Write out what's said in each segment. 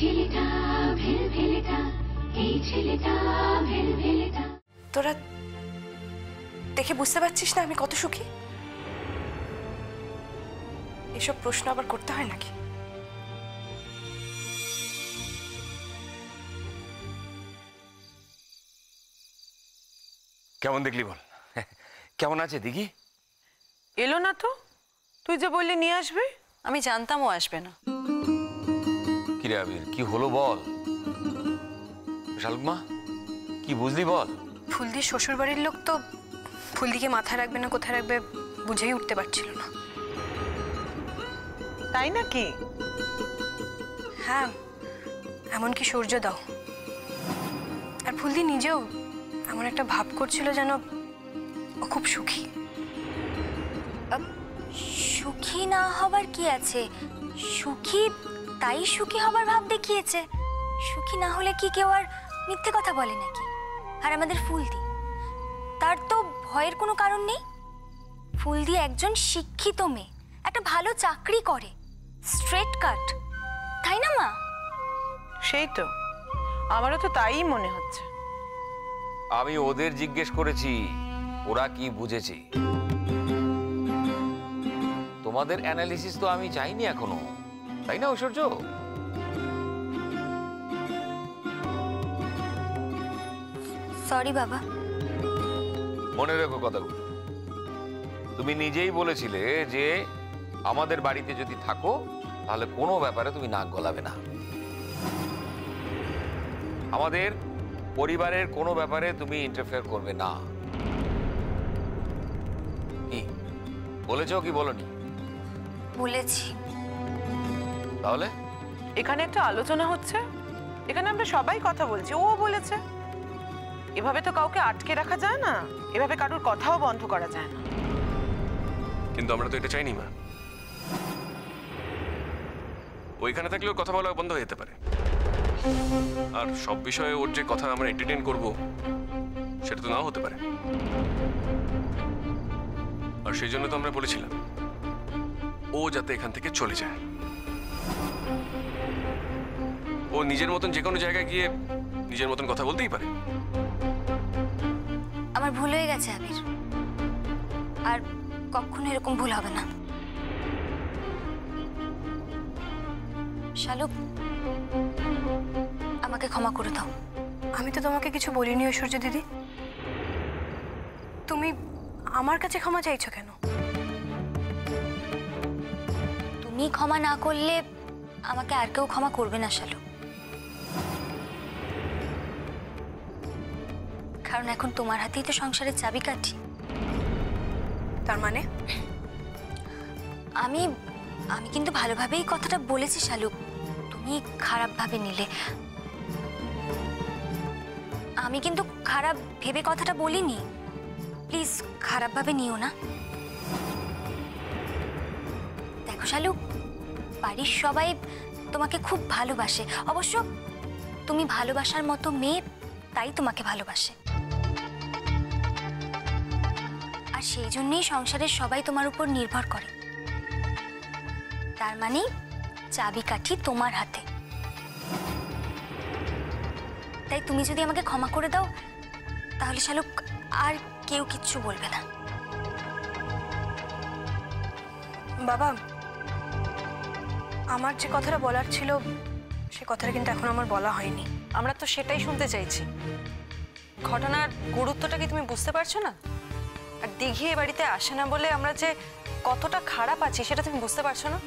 ছেলেটা ভেলভেলেটা, এই ছেলেটা ভেলভেলেটা। তোরা দেখে বুঝতে পারছিস না আমি কত সুখী? এসব প্রশ্ন আবার করতে হয় নাকি? কেমন দেখলি বল? কেমন আছে দিঘি? এলো না তো, তুই যে বললি নিয়ে আসবে। আমি জানতাম ও আসবে না। কি রে আবির, কি হলো বল? শালুক মা, কি বুঝলি বল? ফুলদির শ্বশুর বাড়ির লোক তো ফুলদিকে মাথায় রাখবে না কোথায় রাখবে বুঝেই উঠতে পারছিল না। তাই নাকি? হ্যাঁ, এমনকি সূর্য দাও। আর ফুলদি নিজেও এমন একটা ভাব করছিল যেন ও খুব সুখী। সুখী না হবার কি আছে? সুখী তাই সুখী হবার ভাব দেখিয়েছে। সুখী না হলে কি কেউ আর মিথ্যে কথা বলে নাকি? আর আমাদের ফুলদি, তার তো ভয়ের কোনো কারণ নেই। ফুলদি একজন শিক্ষিত মেয়ে, একটা ভালো চাকরি করে, স্ট্রেট কাট, তাই না মা? সেই তো, আমারও তো তাই মনে হচ্ছে। আমি ওদের জিজ্ঞেস করেছি ওরা কি বুঝেছে। তোমাদের অ্যানালিসিস তো আমি চাইনি এখনো, তাই না ঐশ্বর্য? সরি বাবা। মনে রেখো কথাগুলো। তুমি নিজেই বলেছিলে যে আমাদের বাড়িতে যদি থাকো তাহলে কোনো ব্যাপারে তুমি নাক গলাবে না। আমাদের পরিবারের কোনো ব্যাপারে তুমি ইন্টারফেয়ার করবে না। কি বলেছো কি বলনি? বলেছি। তাহলে এখানে একটা আলোচনা হচ্ছে, এখানে আমরা সবাই কথা বলছি, ও বলেছে। এভাবে তো কাউকে আটকে রাখা যায় না, এভাবে কারোর কথাও বন্ধ করা যায় না। কিন্তু আমরা তো এটা চাইনি মা। ওইখানে থাকলে ওর কথা বলা বন্ধ হয়ে যেতে পারে, আর সব বিষয়ে ওর যে কথা আমরা এন্টারটেইন করব সেটা তো নাও হতে পারে। আর সেই জন্য তো আমরা বলেছিলাম ও যাতে এখান থেকে চলে যায়। ও নিজের মতন যে কোনো জায়গায় গিয়ে নিজের মতন কথা বলতেই পারে। আমার ভুল হয়ে গেছে আবির, আর কখনো এরকম ভুল হবে না। শালুক, আমাকে ক্ষমা করে দাও। আমি তো তোমাকে কিছু বলিনি ঐশ্বর্য দিদি। তুমি আমার কাছে ক্ষমা চাইছো কেন? তুমি ক্ষমা না করলে আমাকে আর কেউ ক্ষমা করবে না শালুক। কারণ এখন তোমার হাতেই তো সংসারের চাবিকাঠি। তার মানে? আমি আমি কিন্তু ভালোভাবেই কথাটা বলেছি শালুক, তুমি খারাপভাবে নিলে। আমি কিন্তু খারাপ ভেবে কথাটা বলিনি, প্লিজ খারাপভাবে নিও না। দেখো শালুক, বাড়ির সবাই তোমাকে খুব ভালোবাসে। অবশ্য তুমি ভালোবাসার মতো মেয়ে, তাই তোমাকে ভালোবাসে। আর সেই জন্যই সংসারের সবাই তোমার উপর নির্ভর করে। তার মানে চাবিকাঠি তোমার হাতে। তাই তুমি যদি আমাকে ক্ষমা করে দাও তাহলে শালুক আর কেউ কিচ্ছু বলবে না। বাবা, আমার যে কথাটা বলার ছিল সে কথাটা কিন্তু এখন আমার বলা হয়নি। আমরা তো সেটাই শুনতে চাইছি। ঘটনার গুরুত্বটা কি তুমি বুঝতে পারছো না? আর দিঘি এ বাড়িতে আসে না বলে আমরা যে কতটা খারাপ আছি সেটা তুমি বুঝতে পারছো না?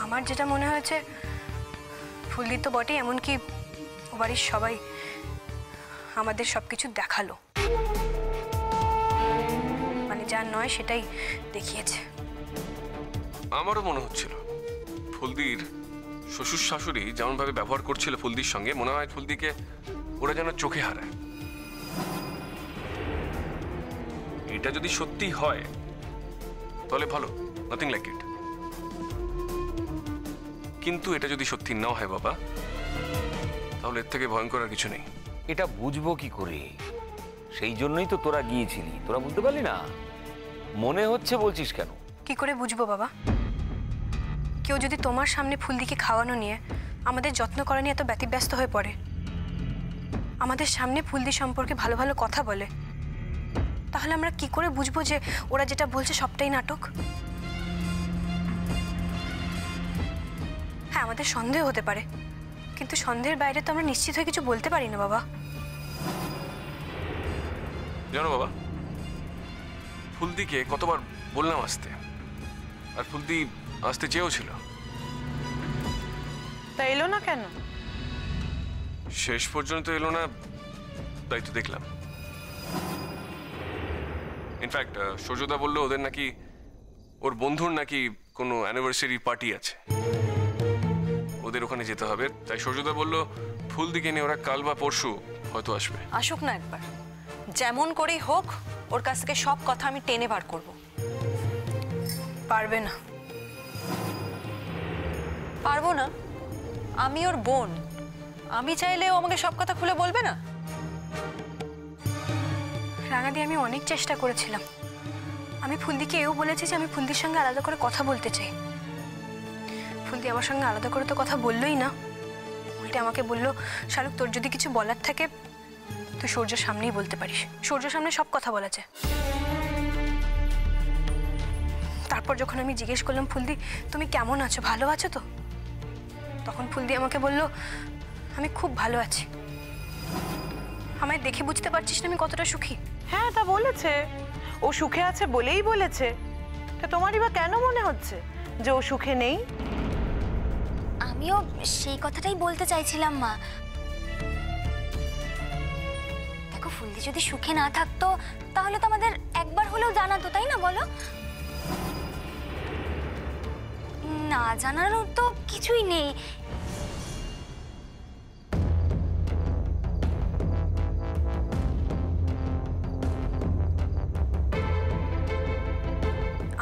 আমার যেটা মনে হয়েছে, ফুলদি তো বটেই, এমনকি ও বাড়ির সবাই আমাদের সবকিছু দেখালো, মানে যা নয় সেটাই দেখিয়েছে। আমারও মনে হচ্ছিল ফুলদির শ্বশুর শাশুড়ি যেমন ভাবে ব্যবহার করছিল ফুলদির সঙ্গে, মনে হয় ফুলদিকে ওরা যেন চোখে হারায়। এটা যদি সত্যি হয় তাহলে ভালো, নাথিং লাইক ইট। কিন্তু এটা যদি সত্যি না হয় বাবা, তাহলে এর থেকে ভয়ঙ্কর আর কিছু নেই। এটা বুঝবো কি করে? সেই জন্যই তো তোরা গিয়েছিলি। তোরা বুঝতে পারলি না? মনে হচ্ছে বলছিস কেন? কি করে বুঝবো বাবা? কেউ যদি তোমার সামনে ফুলদিকে খাওয়ানো নিয়ে আমাদের যত্ন করা নিয়ে এত ব্যতিব্যস্ত হয়ে পড়ে, আমাদের সামনে ফুলদি সম্পর্কে ভালো ভালো কথা বলে, তাহলে আমরা কি করে বুঝবো যে ওরা যেটা বলছে সবটাই নাটক? হ্যাঁ, আমাদের সন্দেহ হতে পারে, কিন্তু সন্দেহের বাইরে তো আমরা নিশ্চিত হয়ে কিছু বলতে পারি না বাবা। জানো বাবা, ফুলদিকে কতবার বললাম আসতে, আর ফুলদি আসতে চেয়েও ছিল। তা এলো না কেন? শেষ পর্যন্ত এলো না, তাই তো দেখলাম। ইনফ্যাক্ট সূর্যদা বললো ওদের নাকি, ওর বন্ধুর নাকি কোনো অ্যানিভার্সারি পার্টি আছে, ওদের ওখানে যেতে হবে। তাই সূর্যদা বললো ফুলদিকে নিয়ে ওরা কাল বা পরশু হয়তো আসবে। আসুক না একবার, যেমন করেই হোক ওর কাছ থেকে সব কথা আমি টেনে বার করব। পারবে না। পারবো না? আমি ওর বোন, আমি চাইলে ও আমাকে সব কথা খুলে বলবে না? রাঙাদি, আমি অনেক চেষ্টা করেছিলাম। আমি ফুলদিকে এও বলেছি যে আমি ফুলদির সঙ্গে আলাদা করে কথা বলতে চাই। ফুলদি আমার সঙ্গে আলাদা করে তো কথা বললোই না, উল্টে আমাকে বললো, শাহরুখ তোর যদি কিছু বলার থাকে তুই সূর্যের সামনেই বলতে পারিস, সূর্যের সামনে সব কথা বলা যায়। তারপর যখন আমি জিজ্ঞেস করলাম, ফুলদি তুমি কেমন আছো, ভালো আছো তো? তখন ফুলদি আমাকে বলল, আমি খুব ভালো আছি। আমায় দেখে বুঝতে পারছিস না আমি কতটা সুখী? হ্যাঁ, তা বলেছে, ও সুখে আছে বলেই বলেছে। তা তোমারই বা কেন মনে হচ্ছে যে ও সুখে নেই? আমিও সেই কথাটাই বলতে চাইছিলাম মা। দেখো, ফুলদি যদি সুখে না থাকতো তাহলে তো আমাদের একবার হলেও জানাতো, তাই না বলো? না জানানোর তো কিছুই নেই।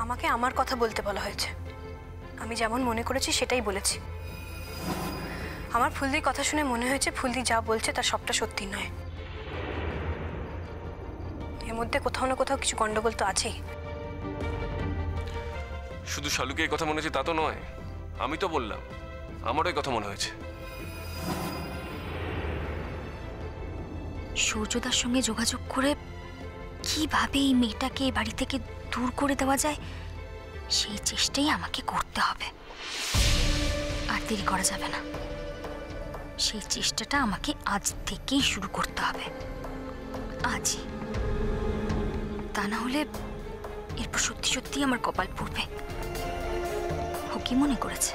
আমাকে আমার কথা বলতে বলা হয়েছে, আমি যেমন মনে করেছি সেটাই বলেছি। আমার ফুলদির কথা শুনে মনে হয়েছে ফুলদি যা বলছে তার সবটা সত্যি নয়, এর মধ্যে কোথাও না কোথাও কিছু গন্ডগোল তো আছেই। শুধু শালুকে এই কথা মনে হচ্ছে তা তো নয়, আমি তো বললাম আমারও এই কথা মনে হয়েছে। সূর্যদার সঙ্গে যোগাযোগ করে কিভাবে এই মেয়েটাকে এই বাড়ি থেকে দূর করে দেওয়া যায় সেই চেষ্টাই আমাকে করতে হবে। আর দেরি করা যাবে না, সেই চেষ্টাটা আমাকে আজ থেকেই শুরু করতে হবে, আজই। তা না হলে এরপর সত্যি সত্যি আমার কপাল পুড়বে। ও কি মনে করেছে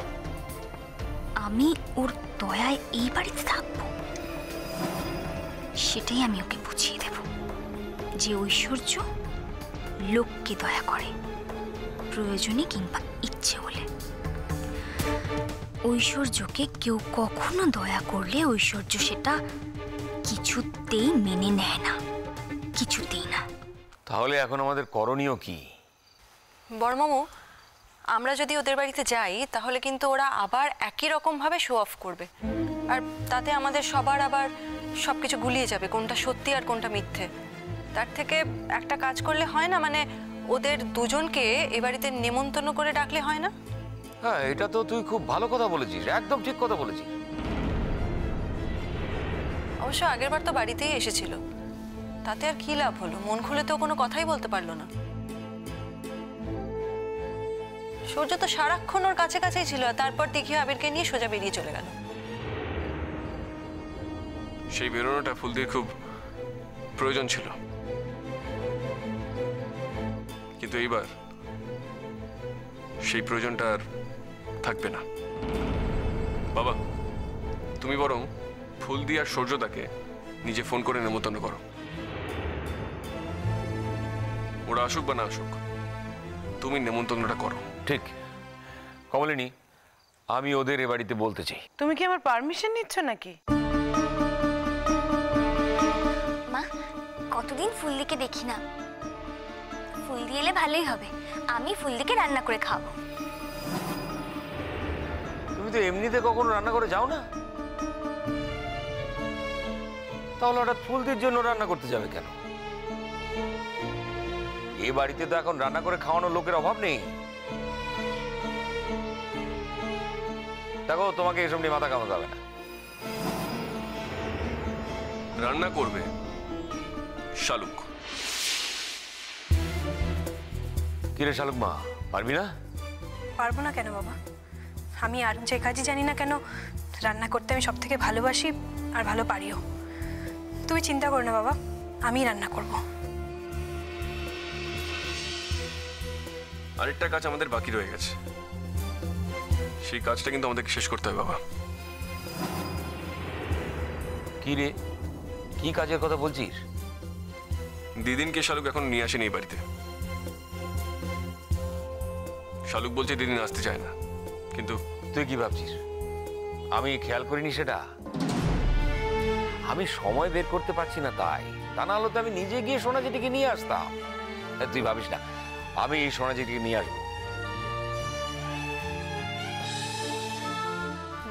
আমি ওর দয়ায় এই বাড়িতে থাকবো? সেটাই আমি ওকে বুঝিয়ে দেব যে ঐশ্বর্য লোককে দয়া করে, প্রয়োজনে কিংবা ইচ্ছে হলে। ঐশ্বর্যকে কেউ কখনো দয়া করলে ঐশ্বর্য সেটা কিছুতেই মেনে নেয় না, কিছুতেই না। তাহলে এখন আমাদের করণীয় কি? বড়মামু, আমরা যদি ওদের বাড়িতে যাই তাহলে কিন্তু ওরা আবার একই রকমভাবে শো অফ করবে, আর তাতে আমাদের সবার আবার সবকিছু গুলিয়ে যাবে, কোনটা সত্যি আর কোনটা মিথ্যে। তার থেকে একটা কাজ করলে হয় না, মানে ওদের দুজনকে এ বাড়িতে নেমন্তন্ন করে ডাকলে হয় না? হ্যাঁ, এটা তো তুই খুব ভালো কথা বলেছিস, একদম ঠিক কথা বলেছিস। অবশ্য আগেরবার তো বাড়িতেই এসেছিল, তাতে আর কি লাভ হলো? মন খুলে তো কোনো কথাই বলতে পারলো না। সূর্য তো সারাক্ষণ ওর কাছে কাছেই ছিল, আর তারপর দেখি আবিরকে নিয়ে সোজা বেরিয়ে চলে গেল। সেই বেরোনোটা ফুলদির খুব প্রয়োজন ছিল, কিন্তু এইবার সেই প্রয়োজনটা আর থাকবে না। বাবা, তুমি বরং ফুলদি আর সূর্যদাকে নিজে ফোন করে নেমন্তন্ন করো। ওরা আসুক বা না আসুক, তুমি নেমন্তন্নটা করো। ঠিক কমলিনী, আমি ওদের এ বাড়িতে বলতে চাই। তুমি কি আমার পারমিশন নিচ্ছ নাকি? মা, কতদিন ফুলদিকে দেখি না, ফুলদি এলে ভালোই হবে। আমি ফুলদিকে রান্না করে খাওয়াবো। তুমি তো এমনিতে কখনো রান্না করে যাও না, তাহলে হঠাৎ ফুলদির জন্য রান্না করতে যাবে কেন? এ বাড়িতে তো এখন রান্না করে খাওয়ানোর লোকের অভাব নেই, দেখো, তোমাকে এসব নিয়ে মাথা কামাতে হবে না। রান্না করবে শালুক। কিরে শালুক মা, পারবি না? পারবো না কেন বাবা? আমি আর যে কাজই জানি না কেন, রান্না করতে আমি সব থেকে ভালোবাসি আর ভালো পারিও। তুমি চিন্তা করো না বাবা, আমিই রান্না করব। আরেকটা কাজ আমাদের বাকি রয়ে গেছে, সেই কাজটা কিন্তু আমাদেরকে শেষ করতে হবে বাবা। কি রে, কি কাজের কথা বলছিস? দিদিনকে শালুক এখন নিয়ে আসেনি এই বাড়িতে। শালুক বলছে দিদিন আসতে চায় না, কিন্তু তুই কি ভাবছিস আমি খেয়াল করিনি সেটা? আমি সময় বের করতে পারছি না, তাই। তা না হলে তো আমি নিজে গিয়ে সোনাঝিটিকে নিয়ে আসতাম। তুই ভাবিস না, আমি এই সোনাঝিটিকে নিয়ে আসবো।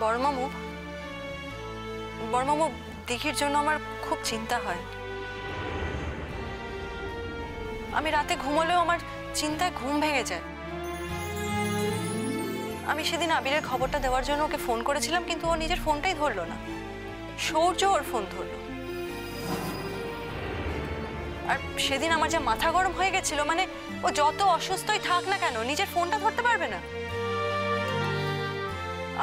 বড়মামু, বড়মামু, দিঘির জন্য আমার খুব চিন্তা হয়। আমি রাতে ঘুমোলেও আমার চিন্তায় ঘুম ভেঙে যায়। আমি সেদিন আবিরের খবরটা দেওয়ার জন্য ওকে ফোন করেছিলাম, কিন্তু ও নিজের ফোনটাই ধরলো না। সৌর্য ওর ফোন ধরলো। আর সেদিন আমার যা মাথা গরম হয়ে গেছিল, মানে ও যত অসুস্থই থাক না কেন নিজের ফোনটা ধরতে পারবে না।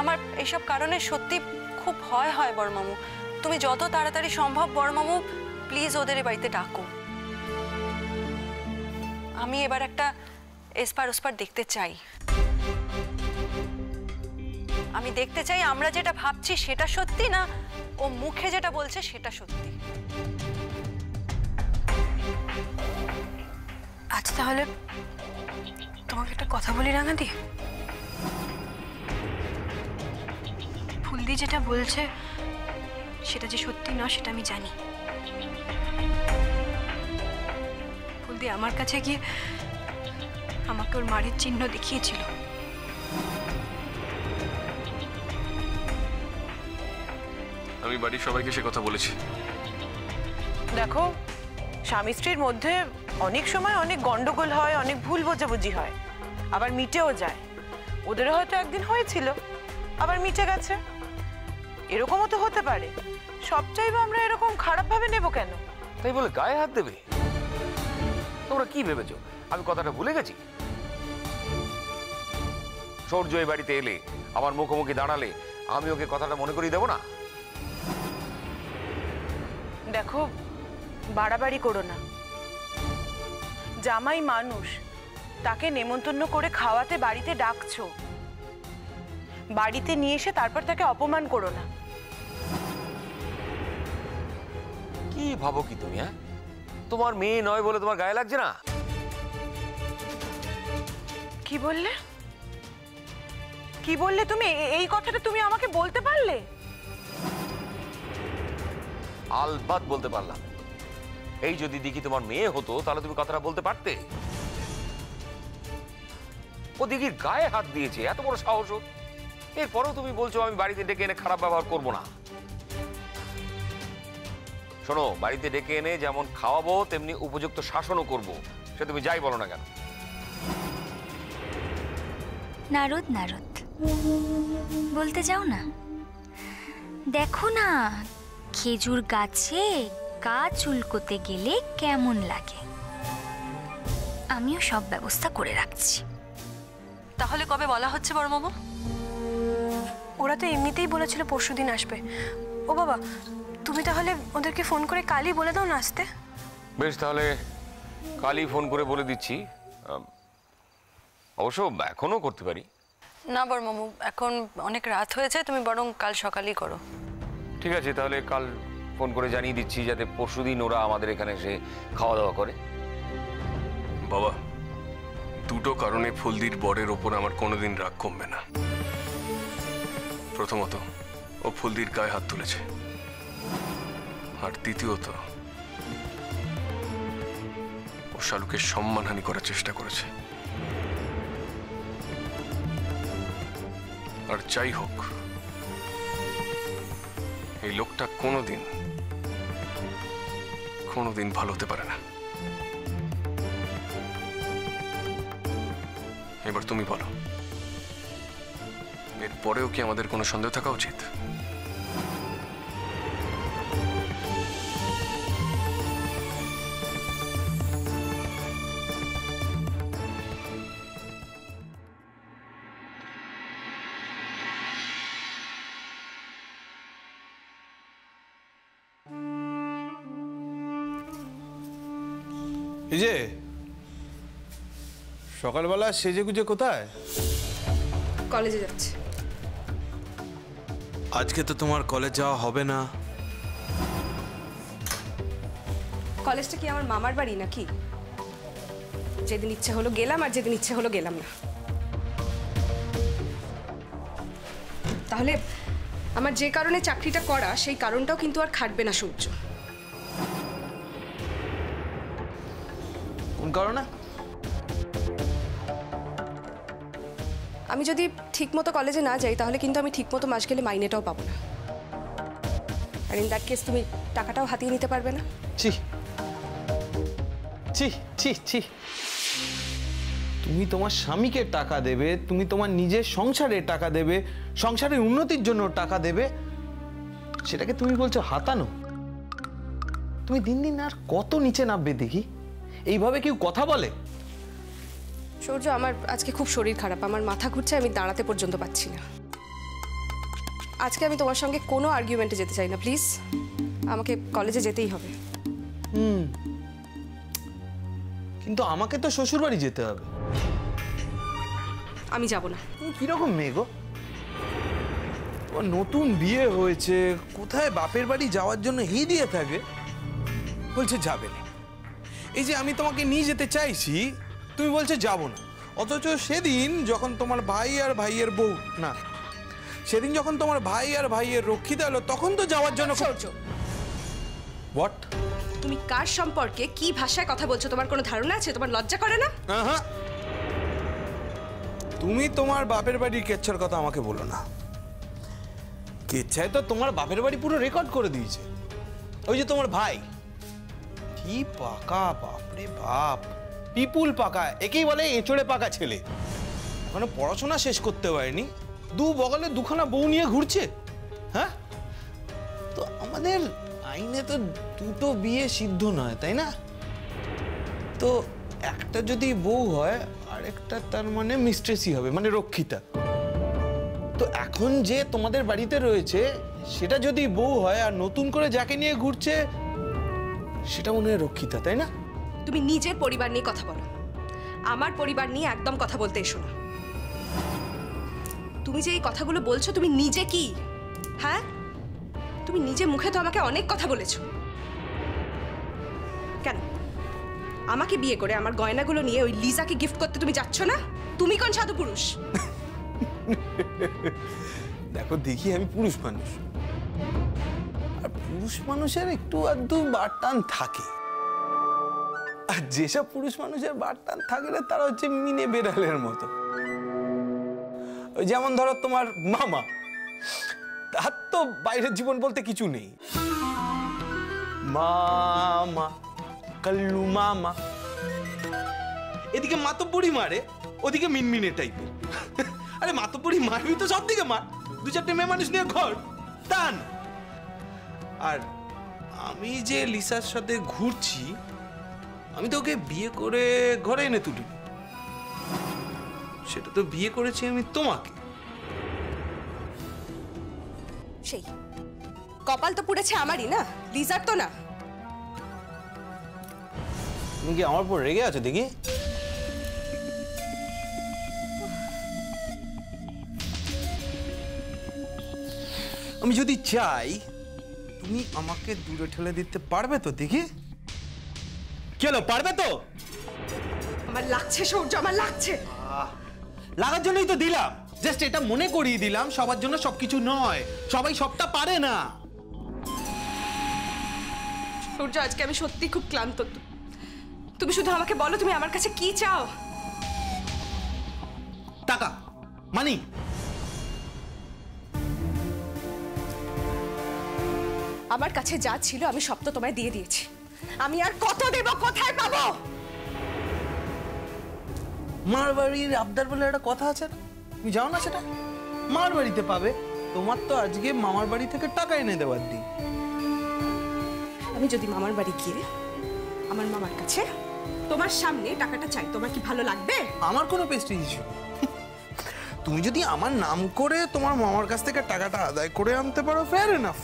আমার এইসব কারণে সত্যি খুব ভয় হয় বড়মামু। তুমি যত তাড়াতাড়ি সম্ভব বড়মামু প্লিজ ওদের এই বাড়িতে ডাকো। আমি এবার একটা এসপার ওসপার দেখতে চাই। আমি দেখতে চাই আমরা যেটা ভাবছি সেটা সত্যি, না ও মুখে যেটা বলছে সেটা সত্যি। আচ্ছা তাহলে তোমাকে একটা কথা বলি রাঙাদি। ফুলদি যেটা বলছে সেটা যে সত্যি না সেটা আমি জানি। ফুলদি আমার কাছে গিয়ে আমাকে ওর মারের চিহ্ন দেখিয়েছিল। আমি বাড়ির সবাইকে সে কথা বলেছি। দেখো, স্বামী স্ত্রীর মধ্যে অনেক সময় অনেক গন্ডগোল হয়, অনেক ভুল বোঝাবুঝি হয়, আবার মিটেও যায়। ওদেরও হয়তো একদিন হয়েছিল, আবার মিটে গেছে। এরকমও তো হতে পারে। সবটাই বা আমরা এরকম খারাপভাবে নেব কেন? তাই বলে গায়ে হাত দেবে? তোমরা কি ভেবেছো আমি কথাটা ভুলে গেছি? সৌর্য এই বাড়িতে এলে, আমার মুখোমুখি দাঁড়ালে, আমি ওকে কথাটা মনে করিয়ে দেবো না? দেখো, বাড়াবাড়ি করো না। জামাই মানুষ, তাকে নেমন্তন্ন করে খাওয়াতে বাড়িতে ডাকছো, বাড়িতে নিয়ে এসে তারপর তাকে অপমান করো না। কি ভাবো কি তুমি? হ্যাঁ, তোমার মেয়ে নয় বলে তোমার গায়ে লাগছে না? কি বললে? কি বললে তুমি? এই কথাটা তুমি আমাকে বলতে পারলে? আলবাত বলতে পারলাম। এই যদি দিঘি তোমার মেয়ে হতো তাহলে তুমি কথাটা বলতে পারতে। ও দিঘির গায়ে হাত দিয়েছে, এত বড় সাহস। এরপরেও তুমি বলছো আমি বাড়িতে ডেকে এনে খারাপ ব্যবহার করবো না। শোনো, বাড়িতে ডেকে এনে যেমন খাওয়াবো তেমনি উপযুক্ত শাসনও করব, সে তুমি যাই বলো না কেন। নারদ নারদ বলতে যাও না। দেখো না, খেজুর গাছে গা চুলকোতে গেলে কেমন লাগে। আমিও সব ব্যবস্থা করে রাখছি। তাহলে কবে বলা হচ্ছে বড়মামু? ওরা তো এমনিতেই বলেছিল পরশুদিন আসবে। ও বাবা, তুমি তাহলে ওদেরকে ফোন করে কালই বলে দাও না আসতে। বেশ, তাহলে কালই ফোন করে বলে দিচ্ছি। অবশ্য এখনো করতে পারি। না বড়মামু, এখন অনেক রাত হয়েছে, তুমি বরং কাল সকালেই করো। ঠিক আছে, তাহলে কাল ফোন করে জানিয়ে দিচ্ছি যাতে পরশুদিন ওরা আমাদের এখানে এসে খাওয়া দাওয়া করে। বাবা, দুটো কারণে ফুলদির বরের ওপর আমার কোনোদিন রাগ কমবে না। প্রথমত, ও ফুলদির গায়ে হাত তুলেছে, আর দ্বিতীয়ত ও শালুকে সম্মানহানি করার চেষ্টা করেছে। আর যাই হোক, এই লোকটা কোনোদিন ভালো হতে পারে না। এবার তুমি বলো, এরপরেও কি আমাদের কোনো সন্দেহ থাকা উচিত? এই যে সকালবেলা সেজে গুজে কোথায়? কলেজে যাচ্ছে। আজকে তো তোমার কলেজ যাওয়া হবে না। কলেজটা কি আমার মামার বাড়ি নাকি? যেদিন ইচ্ছে হলো গেলাম আর যেদিন ইচ্ছে হলো গেলাম না। তাহলে আমার যে কারণে চাকরিটা করা সেই কারণটাও কিন্তু আর খাটবে না সূর্য। কোন কারণে? আমি যদি ঠিকমতো কলেজে না যাই তাহলে কিন্তু আমি ঠিকমতো মাস গেলে মাইনেটাও পাবো না। আর ইন দ্যাট কেস তুমি টাকাটাও হাতিয়ে নিতে পারবে না। ছি ছি ছি ছি, তুমি তোমার স্বামীকে টাকা দেবে, তুমি তোমার নিজের সংসারে টাকা দেবে, সংসারের উন্নতির জন্য টাকা দেবে, সেটাকে তুমি বলছো হাতানো? তুমি দিন দিন আর কত নিচে নামবে দেখি। এইভাবে কেউ কথা বলে? সূর্য, আমার আজকে খুব শরীর খারাপ, আমার মাথা ঘুরছে, আমি দাঁড়াতে পর্যন্ত পাচ্ছি না। আজকে আমি তোমার সঙ্গে কোনো আর্গুমেন্টে যেতে চাই না, প্লিজ। আমাকে কলেজে যেতেই হবে। কিন্তু আমাকে তো শ্বশুর বাড়ি যেতে হবে। আমি যাব না। তুমি কিরকম মেয়ে গো? তোমার নতুন বিয়ে হয়েছে, কোথায় বাপের বাড়ি যাওয়ার জন্য হি দিয়ে থাকে, বলছে যাবে না। এই যে আমি তোমাকে নিয়ে যেতে চাইছি, তুমি বলছো যাবো না। অথচ সেদিন যখন তোমার ভাই আর ভাইয়ের বউ না, সেদিন যখন তোমার ভাই আর ভাইয়ের রক্ষিতা এলো, তখন তো যাওয়ার জন্য। সূর্য, হোয়াট? তুমি কার সম্পর্কে কি ভাষায় কথা বলছো তোমার কোনো ধারণা আছে? তোমার লজ্জা করে না? হ্যাঁ, তুমি তোমার বাপের বাড়ির কেচ্ছার কথা আমাকে বলো না। কেচ্ছায় তো তোমার বাপের বাড়ি পুরো রেকর্ড করে দিয়েছে। ওই যে তোমার ভাই, কি পাকা, বাপরে বাপ, পিপুল পাকা, একেই বলে এঁচড়ে পাকা ছেলে। এখনো পড়াশোনা শেষ করতে পারেনি, দু বগলে দুখানা বউ নিয়ে ঘুরছে। হ্যাঁ, তো আমাদের আইনে তো দুটো বিয়ে সিদ্ধ নয়, তাই না? তো একটা যদি বউ হয়, আরেকটা তার মানে মিস্ট্রেসই হবে, মানে রক্ষিতা। তো এখন যে তোমাদের বাড়িতে রয়েছে সেটা যদি বউ হয়, আর নতুন করে যাকে নিয়ে ঘুরছে সেটা মনে হয় রক্ষিতা, তাই না? তুমি নিজের পরিবার নিয়ে কথা বলো, আমার পরিবার নিয়ে একদম কথা বলতে এসো না। তুমি যে এই কথাগুলো বলছো, তুমি নিজে কি? হ্যাঁ, তুমি নিজে মুখে তো আমাকে অনেক কথা বলেছো। কেন আমাকে বিয়ে করে আমার গয়নাগুলো নিয়ে ওই লিজাকে গিফট করতে তুমি যাচ্ছ না? তুমি কোন সাধু পুরুষ? দেখো দেখি, আমি পুরুষ মানুষ, আর পুরুষ মানুষের একটু আধটু বারটান থাকে। আর যেসব পুরুষ মানুষের বারটান থাকে না, তারা হচ্ছে মিনে বেড়ালের মতো। ওই যেমন ধরো তোমার মামা, তার তো বাইরের জীবন বলতে কিছু নেই। মামা, কাল্লু মামা, এদিকে মাতব্বরি মারে, ওদিকে মিনমিনে টাইপের। আরে মাতব্বরি মারবি তো সব দিকে মার, দু চারটে মেয়ে মানুষ নিয়ে ঘর টান। আর আমি যে লিসার সাথে ঘুরছি, আমি তো ওকে বিয়ে করে ঘরে এনে তুলি, সেটা তো বিয়ে করেছি আমি তোমাকে। সেই কপাল তো পুড়েছে আমারই না, লিজার তো না। তুমি কি আমার উপর রেগে আছো দেখি? আমি যদি চাই, তুমি আমাকে দূরে ঠেলে দিতে পারবে তো দেখি? কেন পারবে তো? আমার লাগছে সূর্য, আমার লাগছে। লাগার জন্যই তো দিলাম, জাস্ট এটা মনে করিয়ে দিলাম, সবার জন্য সবকিছু নয়, সবাই সবটা পারে না। সূর্য, আজকে আমি সত্যি খুব ক্লান্ত। তুমি শুধু আমাকে বলো, তুমি আমার কাছে কি চাও? টাকা, মানি। আমার কাছে যা ছিল আমি সব তো তোমায় দিয়ে দিয়েছি। আমি আর কত দেব, কোথায় পাবো? মার বাড়ির আবদার বলে একটা কথা আছে, তুমি জানো না সেটা? মামার বাড়িতে পাবে। তোমার তো আজকে মামার বাড়ি থেকে টাকা এনে দেওয়ার দিন। আমি যদি মামার বাড়ি গিয়ে আমার মামার কাছে তোমার সামনে টাকাটা চাই, তোমার কি ভালো লাগবে? আমার কোনো প্রেস্টিজ ইস্যু। তুমি যদি আমার নাম করে তোমার মামার কাছ থেকে টাকাটা আদায় করে আনতে পারো, ফেয়ার এনাফ,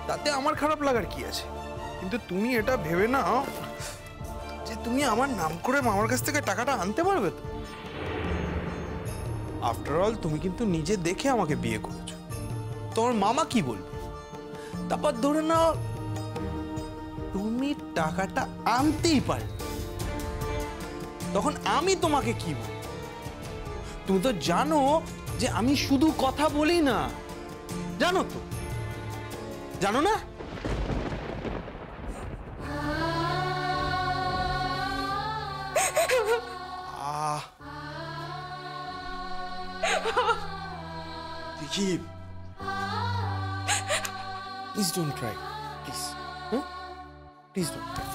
তাতে আমার খারাপ লাগার কি আছে। কিন্তু তুমি এটা ভেবে নাও যে তুমি আমার নাম করে মামার কাছ থেকে টাকাটা আনতে পারবে তো। আফটার অল তুমি কিন্তু নিজে দেখে আমাকে বিয়ে করেছো, তোমার মামা কি বলবে? তারপর ধরে নাও তুমি টাকাটা আনতেই পারবে, তখন আমি তোমাকে কি বলবো? তুমি তো জানো যে আমি শুধু কথা বলি না, জানো তো? জানো না? দেখি, please don't Cry, please, please don't Cry.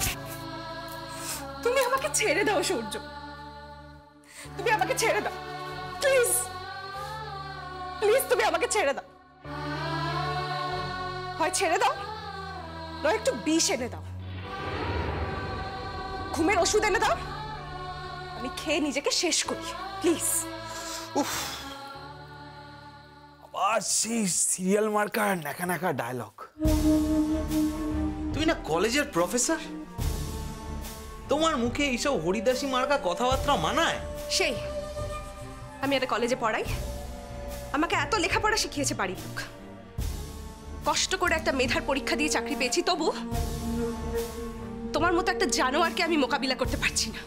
তুমি আমাকে ছেড়ে দাও সূর্য, তুমি আমাকে ছেড়ে দাও প্লিজ, প্লিজ তুমি আমাকে ছেড়ে দাও। হয় ছেড়ে দাও, নয় একটু বিষ এনে দাও, ঘুমের ওষুধ এনে দাও, আমি খেয়ে নিজেকে শেষ করি প্লিজ। উফ, আবার সেই সিরিয়াল মার্কার নাকা নাকা ডায়লগ। তুমি না কলেজের প্রফেসর, তোমার মুখে এইসব হরিদাসী মার্কা কথাবার্তা মানায়? সেই আমি একটা কলেজে পড়াই, আমাকে এত লেখাপড়া শিখিয়েছে বাড়ির লোক, কষ্ট করে একটা মেধার পরীক্ষা দিয়ে চাকরি পেয়েছি, তবু তোমার মতো একটা জানোয়ারকে আমি মোকাবিলা করতে পারছি না।